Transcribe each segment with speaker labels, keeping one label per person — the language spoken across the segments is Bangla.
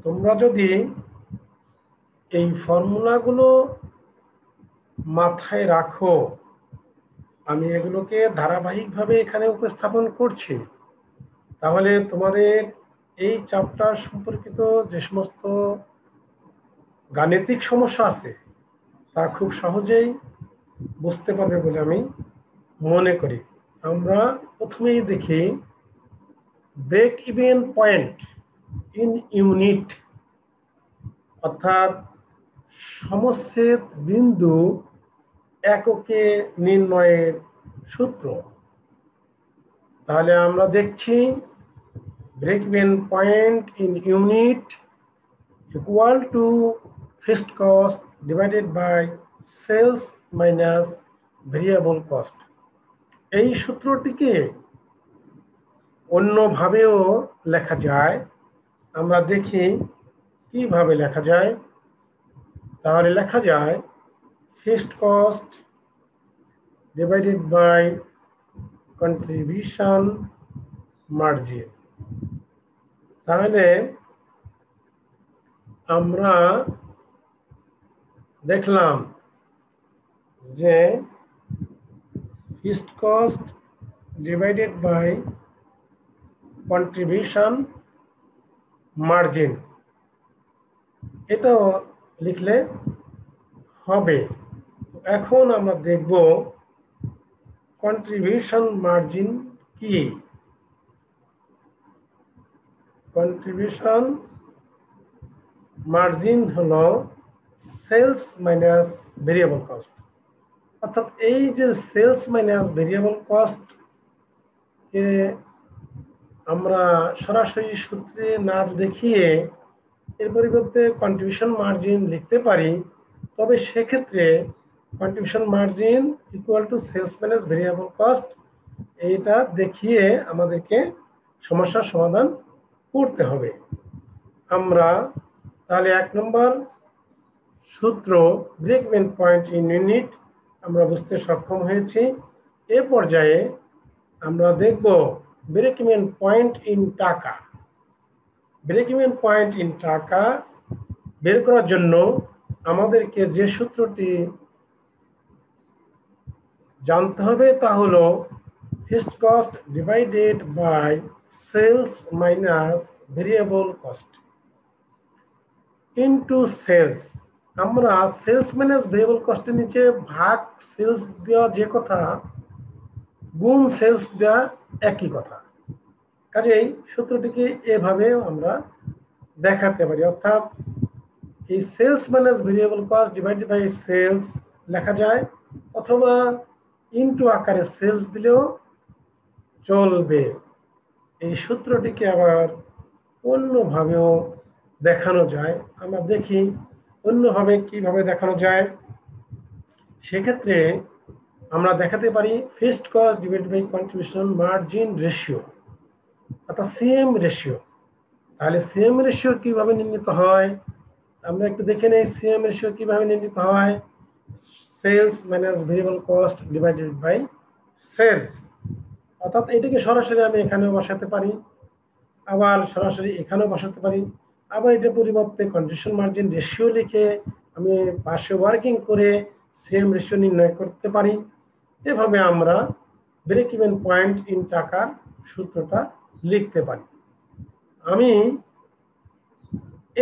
Speaker 1: তোমরা যদি এই ফর্মুলাগুলো মাথায় রাখো, আমি এগুলোকে ধারাবাহিকভাবে এখানে উপস্থাপন করছি, তাহলে তোমাদের এই চ্যাপ্টার সম্পর্কিত যে সমস্ত গাণিতিক সমস্যা আছে তা খুব সহজেই বুঝতে পারবে বলে আমি মনে করি। আমরা প্রথমেই দেখি break even point in unit, অর্থাৎ সমচ্ছেদ বিন্দু এককে নির্ণয়ের সূত্র। তাহলে আমরা দেখছি break even point in unit equal to fixed cost divided by sales minus variable cost. এই সূত্রটিকে অন্যভাবেও লেখা যায়, আমরা দেখি কিভাবে লেখা যায়। তাহলে লেখা যায় fixed cost divided by contribution margin. তাহলে আমরা দেখলাম যে fixed cost divided by contribution margin, এটাও লিখলে হবে। এখন আমরা দেখব কন্ট্রিবিউশন মার্জিন কি। কন্ট্রিবিউশন মার্জিন হলো সেলস মাইনাস ভেরিয়েবল কস্ট, অর্থাৎ এই যে সেলস মাইনাস ভেরিয়েবল কস্ট কে আমরা সরাসরি সূত্রে না দেখিয়ে এর পরিবর্তে কন্ট্রিবিউশন মার্জিন লিখতে পারি, তবে সেক্ষেত্রে contribution margin equal to sales minus variable cost এইটা দেখিয়ে আমাদেরকে সমস্যার সমাধান করতে হবে। আমরা তাহলে 1 নম্বর সূত্র break even point in unit আমরা বুঝতে সক্ষম হয়েছি। এ পর্যায়ে আমরা দেখব ব্রেক ইভেন পয়েন্ট ইন টাকা। ব্রেক ইভেন পয়েন্ট ইন টাকা বের করার জন্য আমাদেরকে যে সূত্রটি জানতে হবে তা হলো fixed cost divided by sales minus variable cost into sales. আমরা সেলস মাইনাস ভেরিয়েবল কস্টের নিচে ভাগ সেলস দেওয়া যে কথা, গুণ সেলস দেওয়া একই কথা, কাজেই সূত্রটিকে এভাবে আমরা দেখাতে পারি। অর্থাৎ এই sales minus variable cost divided by sales লেখা যায়, অথবা ইনটু আকারে সেলস দিলেও চলবে। এই সূত্রটিকে আবার অন্যভাবেও দেখানো যায়, আমরা দেখি অন্যভাবে কিভাবে দেখানো যায়। সেক্ষেত্রে আমরা দেখাতে পারি fixed cost divided by contribution margin ratio, অর্থাৎ সিএম রেশিও। তাহলে সিএম রেশিও কিভাবে নির্ণীত হয় আমরা একটু দেখে নেই। সিএম রেশিও কিভাবে নির্ণীত হয়, sales minus variable cost divided by sales. অর্থাৎ এটাকে সরাসরি আমি এখানেও বসাতে পারি, আবার সরাসরি এখানেও বসাতে পারি, আবার এটা পরিবর্তে কন্ট্রিবিউশন মার্জিন রেশিও লিখে আমি পাশে ওয়ার্কিং করে সিএম রেশিও নির্ণয় করতে পারি। এভাবে আমরা ব্রেক ইভেন পয়েন্ট ইন টাকার সূত্রটা লিখতে পারি। আমি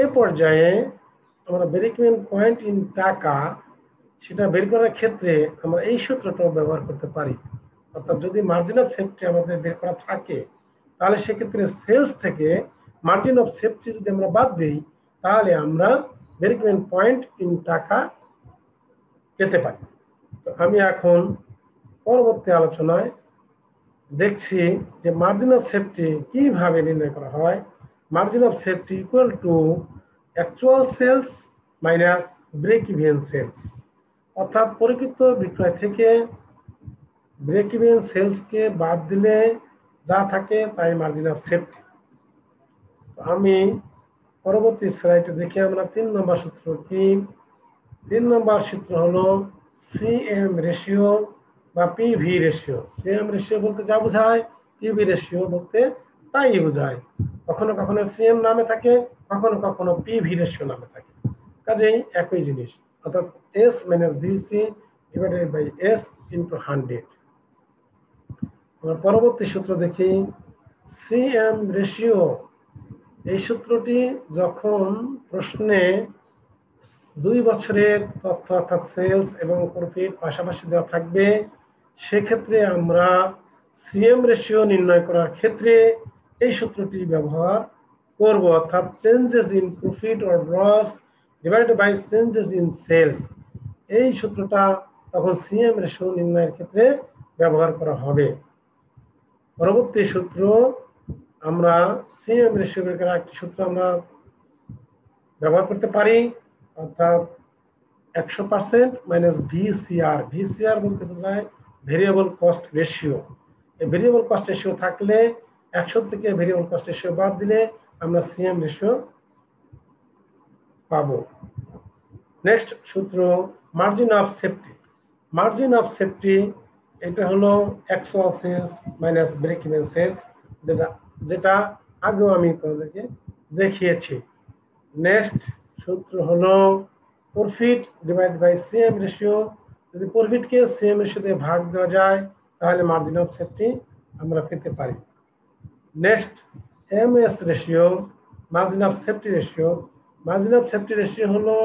Speaker 1: এ পর্যায়ে আমরা ব্রেক ইভেন পয়েন্ট ইন টাকা সেটা বের করার ক্ষেত্রে আমরা এই সূত্রটাও ব্যবহার করতে পারি। অর্থাৎ যদি মার্জিন অফ সেফটি আমাদের বের করা থাকে, তাহলে সেক্ষেত্রে সেলস থেকে মার্জিন অফ সেফটি যদি আমরা বাদ দিই, তাহলে আমরা ব্রেক ইভেন পয়েন্ট ইন টাকা পেতে পারি। তো আমি এখন পরবর্তী আলোচনায় দেখছি যে মার্জিন অফ সেফটি কিভাবে নির্ণয় করা হয়। Margin of safety equal to actual sales minus break even sales, অর্থাৎ পরিকৃত বিক্রয় থেকে ব্রেক ইভেন সেলসকে বাদ দিলে যা থাকে তাই মার্জিন অফ সেফটি। আমি পরবর্তী স্লাইডে দেখি আমরা 3 নম্বর সূত্র কি। 3 নম্বর সূত্র হলো সিএম রেশিও বা পিভি রেশিও। সিএম রেশিও বলতে যা বোঝায়, পিভি রেশিও বলতে তাই বোঝায়। কখনো কখনো সিএম নামে থাকে, কখনো কখনো পিভি রেশিও নামে থাকে। কাজেই একই জিনিস, অর্থাৎ S minus VC divided by S into 100। আমরা পরবর্তী সূত্র দেখি, সিএম রেশিও। এই সূত্রটি যখন প্রশ্নে 2 বছরের তথ্য অর্থাৎ সেলস এবং প্রফিট পাশাপাশি দেওয়া থাকবে, সেক্ষেত্রে আমরা সিএম রেশিও নির্ণয় করার ক্ষেত্রে এই সূত্রটি ব্যবহার করব, অর্থাৎ changes in profit or loss divided by changes in sales. এই সূত্রটা তখন সিএম রেশিও নির্ণয়ের ক্ষেত্রে ব্যবহার করা হবে। পরবর্তী সূত্র, আমরা সিএম রেশিও বের করার একটি সূত্র আমরা ব্যবহার করতে পারি, অর্থাৎ 100% মাইনাস ভিসিআর। ভিসিআর বলতে বোঝায় ভেরিয়েবল কস্ট রেশিও। এই ভেরিয়েবল কস্ট রেশিও থাকলে 100 থেকে ভেরিয়েবল কস্ট রেশিও বাদ দিলে আমরা সিএম রেশিও পাবো। নেক্সট সূত্র, margin of safety. Margin of safety এটা হলো actual sales minus break even sales, যেটা আগেও আমি তোমাদেরকে দেখিয়েছি। নেক্সট সূত্র হলো profit divide by CM ratio. যদি প্রফিটকে সিএম রেশিও দিয়ে ভাগ দেওয়া যায় তাহলে মার্জিন অফ সেফটি আমরা পেতে পারি। Next MS ratio, margin of safety ratio. Margin of safety ratio হলো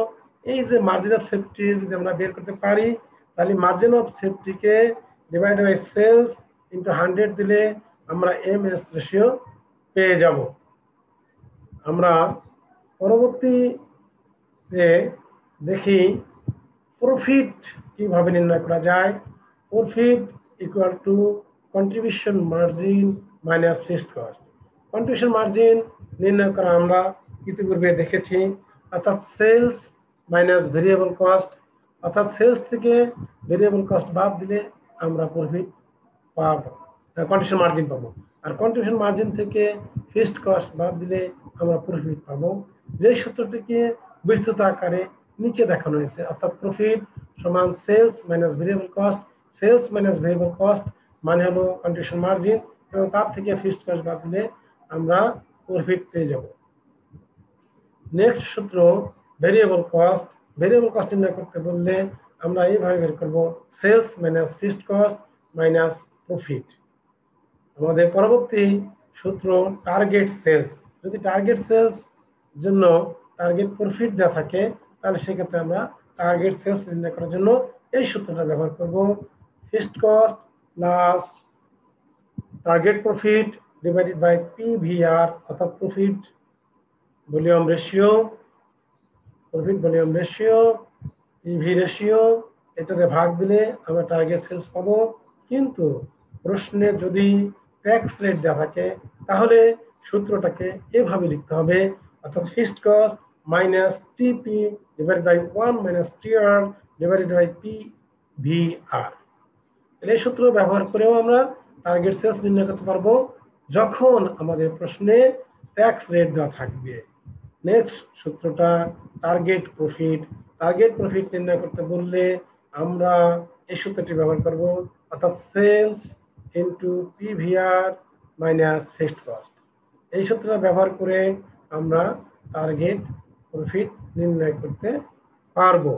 Speaker 1: এই যে মার্জিন অফ সেফটি যদি আমরা বের করতে পারি তাহলে মার্জিন অফ সেফটিকে ডিভাইড বাই সেলস ইন্টু 100 দিলে আমরা এমএস রেশিও পেয়ে যাব। আমরা পরবর্তীতে দেখি প্রফিট কিভাবে নির্ণয় করা যায়। Profit equal to contribution margin minus fixed cost. Contribution margin নির্ণয় করা আমরা ইতিপূর্বে দেখেছি, অর্থাৎ সেলস মাইনাস ভেরিয়েবল কস্ট, অর্থাৎ সেলস থেকে ভেরিয়েবল কস্ট বাদ দিলে আমরা প্রফিট পাবো, কন্ট্রিবিউশন মার্জিন পাবো। আর কন্ট্রিবিউশন মার্জিন থেকে ফিক্সড কস্ট বাদ দিলে আমরা প্রফিট পাবো। যে সূত্রটিকে বিস্তৃত আকারে নিচে দেখানো হয়েছে, অর্থাৎ প্রফিট সমান sales minus variable cost. Sales minus variable cost মানে হলো কন্ট্রিবিউশন মার্জিন, এবং তার থেকে ফিক্সড কস্ট বাদ দিলে আমরা প্রফিট পেয়ে যাব। নেক্সট সূত্র ভেরিয়েবল কস্ট। ভেরিয়েবল কস্ট নির্ণয় করতে বললে আমরা এইভাবে বের করব, sales minus fixed cost minus profit. আমাদের পরবর্তী সূত্র টার্গেট সেলস। যদি টার্গেট সেলস জন্য টার্গেট প্রফিট দেওয়া থাকে তাহলে সেক্ষেত্রে আমরা টার্গেট সেলস নির্ণয় করার জন্য এই সূত্রটা ব্যবহার করব, fixed cost plus target profit divided by PVR, অর্থাৎ profit volume ratio, profit volume ratio, PV ratio, এটাকে ভাগ দিলে আমরা টার্গেট সেলস পাবো। কিন্তু প্রশ্নে যদি ট্যাক্স রেট দেওয়া থাকে তাহলে সূত্রটাকে এভাবে লিখতে হবে, অর্থাৎ fixed cost minus TP divided by 1 minus TR divided by PVR. এই সূত্র ব্যবহার করেও আমরা টার্গেট সেলস নির্ণয় করতে পারবো যখন আমাদের প্রশ্নে ট্যাক্স রেট দেওয়া থাকবে। নেক্সট সূত্রটা টার্গেট প্রফিট। টার্গেট প্রফিট নির্ণয় করতে বললে আমরা এই সূত্রটি ব্যবহার করব, অর্থাৎ sales into PVR minus fixed cost. এই সূত্রটা ব্যবহার করে আমরা টার্গেট প্রফিট নির্ণয় করতে পারবো।